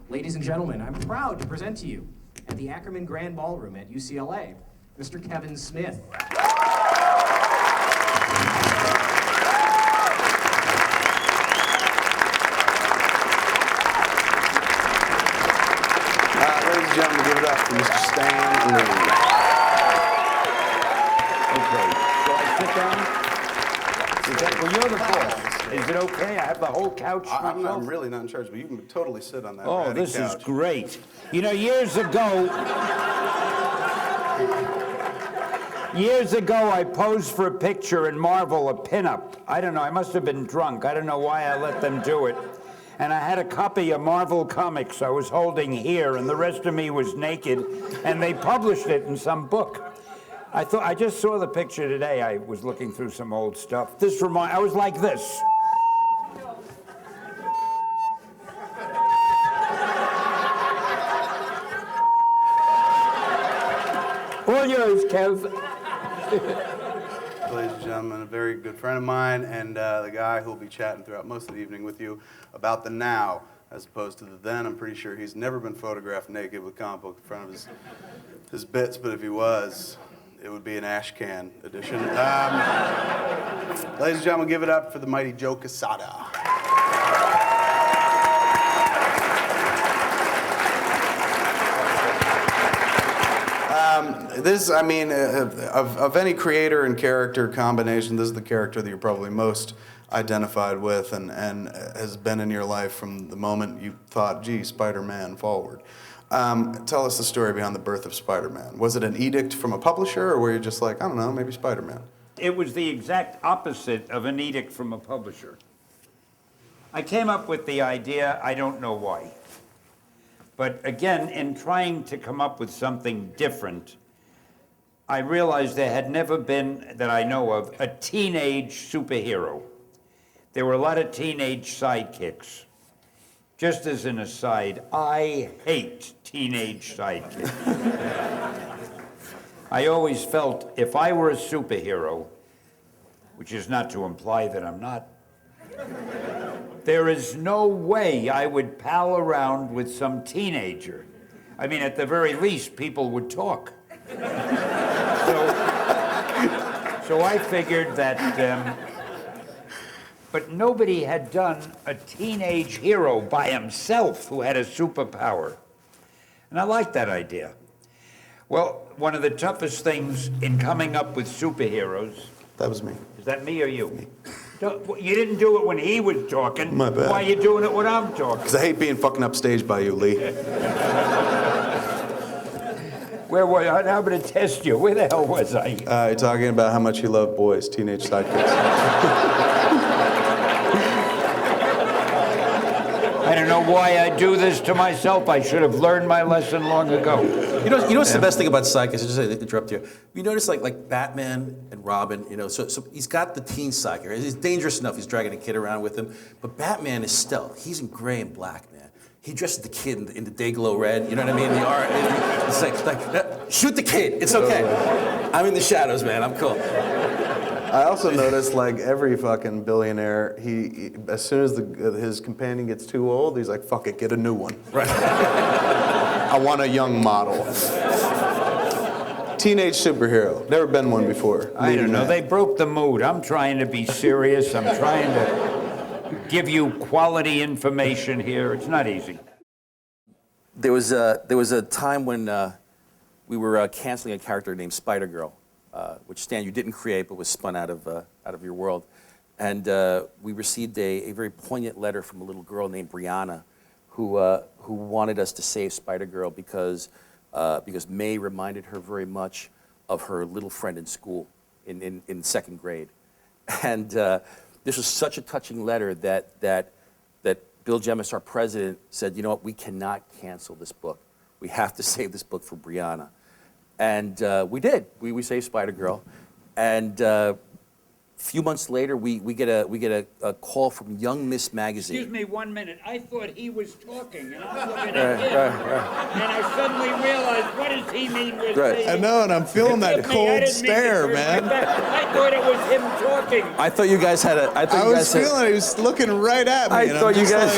Ladies and gentlemen, I'm proud to present to you, at the Ackerman Grand Ballroom at UCLA, Mr. Kevin Smith. Ladies and gentlemen, give it up for Mr. Stan Lee. Okay, so I sit down? Well, you're the boss. Is it okay? I have the whole couch to myself? I'm really not in charge, but you can totally sit on that. Oh, this couch. is great. You know, years ago, I posed for a picture in Marvel, a pinup. I don't know, I must have been drunk. I don't know why I let them do it. And I had a copy of Marvel Comics I was holding here, and the rest of me was naked, and they published it in some book. I just saw the picture today. I was looking through some old stuff. I was like this. All yours, Kev. Ladies and gentlemen, a very good friend of mine, and the guy who will be chatting throughout most of the evening with you about the now, as opposed to the then. I'm pretty sure he's never been photographed naked with a comic book in front of his bits, but if he was, it would be an ash can edition. Ladies and gentlemen, give it up for the mighty Joe Quesada. Of any creator and character combination, this is the character that you're probably most identified with and has been in your life from the moment you thought, gee, Spider-Man forward. Tell us the story behind the birth of Spider-Man. Was it an edict from a publisher, or were you just like, I don't know, maybe Spider-Man? It was the exact opposite of an edict from a publisher. I came up with the idea, I don't know why. But again, in trying to come up with something different, I realized there had never been, that I know of, a teenage superhero. There were a lot of teenage sidekicks. Just as an aside, I hate teenage sidekicks. I always felt if I were a superhero, which is not to imply that I'm not, there is no way I would pal around with some teenager. I mean, at the very least, people would talk. So I figured that, but nobody had done a teenage hero by himself who had a superpower. And I liked that idea. Well, one of the toughest things in coming up with superheroes... That was me. Is that me or you? Me. You didn't do it when he was talking. My bad. Why are you doing it when I'm talking? Because I hate being fucking upstaged by you, Lee. Where was I? I'm going to test you. Where the hell was I? You're talking about how much you love boys, teenage sidekicks. I don't know why I do this to myself. I should have learned my lesson long ago. You know what's the best thing about sidekicks? Just to interrupt you. You notice like Batman and Robin. You know, so he's got the teen sidekick. He's dangerous enough. He's dragging a kid around with him. But Batman is stealth. He's in gray and black, man. He dresses the kid in the day glow red. You know what I mean? The art. It's like shoot the kid. It's okay. I'm in the shadows, man. I'm cool. I also noticed, like every fucking billionaire, he as soon as his companion gets too old, he's like, "Fuck it, get a new one." Right. I want a young model. Teenage superhero. Never been one before. I don't know. They broke the mood. I'm trying to be serious. I'm trying to give you quality information here. It's not easy. There was a time when we were canceling a character named Spider-Girl. Which, Stan, you didn't create, but was spun out of your world. And we received a very poignant letter from a little girl named Brianna, who wanted us to save Spider-Girl because May reminded her very much of her little friend in school in second grade. And this was such a touching letter that Bill Jemis, our president, said, you know what, we cannot cancel this book. We have to save this book for Brianna. And we did. We saved Spider-Girl. And a few months later, we get a call from Young Miss Magazine. Excuse me 1 minute. I thought he was talking, and I'm looking at him. And I suddenly realized, what does he mean with saying? I know, and I'm feeling that cold stare, man. I thought it was him talking. I thought you guys had a... I was feeling it. He was looking right at me. I thought you guys...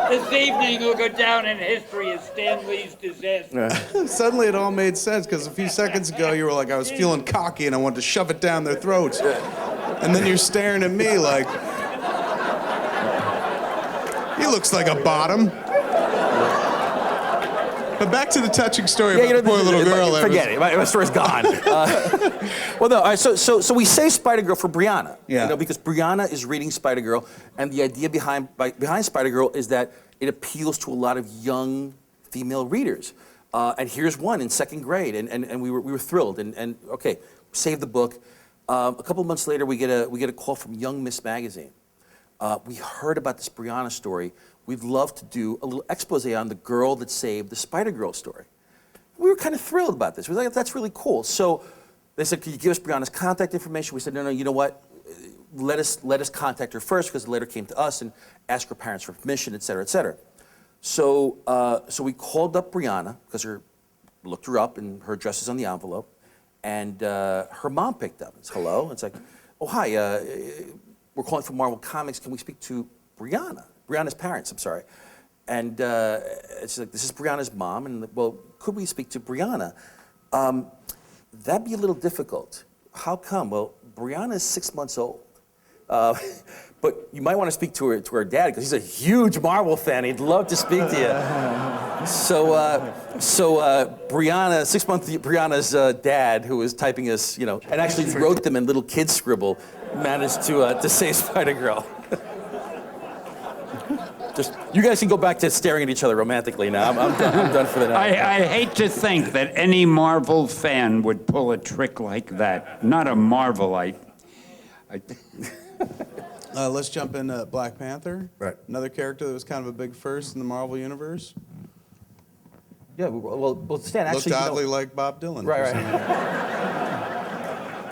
This evening will go down in history as Stan Lee's disaster. Suddenly it all made sense, because a few seconds ago you were like, I was feeling cocky and I wanted to shove it down their throats. And then you're staring at me like, he looks like a bottom. But back to the touching story about the poor little girl. Forget it. My story's gone. Well, no. All right, so we say Spider-Girl for Brianna. Yeah. You know, because Brianna is reading Spider-Girl, and the idea behind Spider-Girl is that it appeals to a lot of young female readers. And here's one in second grade, and we were thrilled. And okay, save the book. A couple months later, we get a call from Young Miss Magazine. We heard about this Brianna story. We'd love to do a little expose on the girl that saved the Spider-Girl story. We were kind of thrilled about this. We were like, that's really cool. So they said, can you give us Brianna's contact information? We said, no, you know what? Let us contact her first, because the letter came to us, and ask her parents for permission, et cetera, et cetera. So we called up Brianna, because looked her up, and her address is on the envelope. And her mom picked up. It's hello. And it's like, oh, hi. We're calling from Marvel Comics. Can we speak to Brianna? Brianna's parents, I'm sorry. And it's like, this is Brianna's mom. And, well, could we speak to Brianna? That'd be a little difficult. How come? Well, Brianna's 6 months old. But you might want to speak to her dad, because he's a huge Marvel fan. He'd love to speak to you. So Brianna, 6 month Brianna's dad, who was typing us, and actually wrote them in little kid scribble, managed to save Spider-Girl. Just, you guys can go back to staring at each other romantically now. I'm done for the night. I hate to think that any Marvel fan would pull a trick like that. Not a Marvelite. Let's jump into Black Panther. Right. Another character that was kind of a big first in the Marvel Universe. Yeah, well, Stan, actually... Looked oddly like Bob Dylan. Right.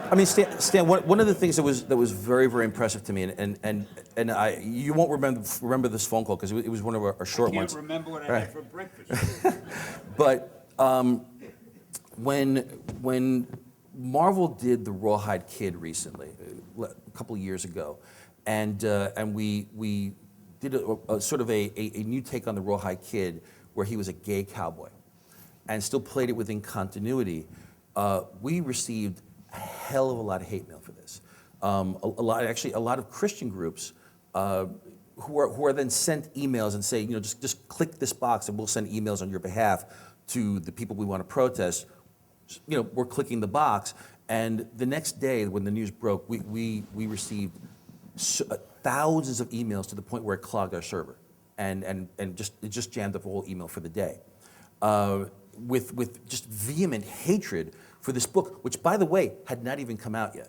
I mean, Stan, one of the things that was very, very impressive to me, and you won't remember this phone call, because it was one of our short ones. I can't remember what I had for breakfast. But when Marvel did the Rawhide Kid recently, a couple of years ago, and we did a sort of a new take on the Rawhide Kid, where he was a gay cowboy, and still played it within continuity, we received a hell of a lot of hate mail for this. A lot of Christian groups who are then sent emails and say, just click this box and we'll send emails on your behalf to the people we want to protest. We're clicking the box, and the next day when the news broke, we received thousands of emails to the point where it clogged our server, and it just jammed up the whole email for the day, with just vehement hatred for this book, which, by the way, had not even come out yet.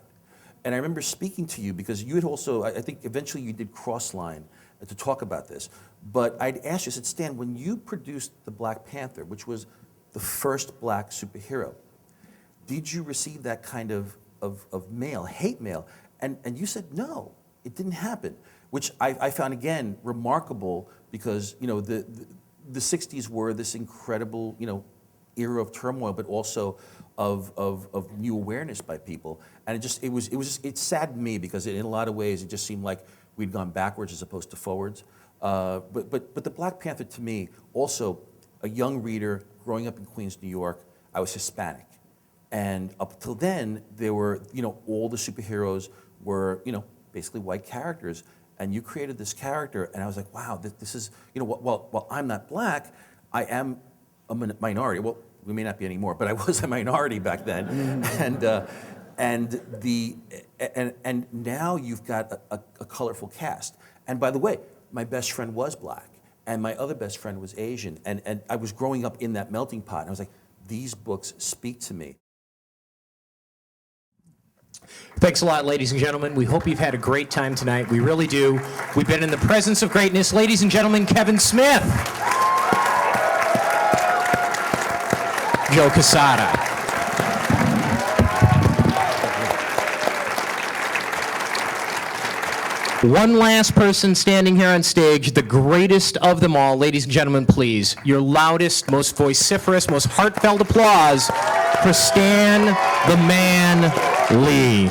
And I remember speaking to you, because you had also, I think eventually you did Crossline to talk about this, but I'd asked you, I said, Stan, when you produced the Black Panther, which was the first black superhero, did you receive that kind of mail, hate mail? And you said, no, it didn't happen, which I found, again, remarkable, because, the 60s were this incredible, era of turmoil, but also of new awareness by people. And it saddened me, because in a lot of ways, it just seemed like we'd gone backwards as opposed to forwards. But the Black Panther, to me, also a young reader growing up in Queens, New York. I was Hispanic. And up till then, there were, all the superheroes were, basically white characters. And you created this character, and I was like, wow, this is, while I'm not black, I am a minority. Well, we may not be anymore, but I was a minority back then. And now you've got a colorful cast. And by the way, my best friend was black, and my other best friend was Asian. And I was growing up in that melting pot, and I was like, these books speak to me. Thanks a lot, ladies and gentlemen. We hope you've had a great time tonight. We really do. We've been in the presence of greatness. Ladies and gentlemen, Kevin Smith. Joe Quesada. One last person standing here on stage, the greatest of them all. Ladies and gentlemen, please, your loudest, most vociferous, most heartfelt applause for Stan the Man Lee.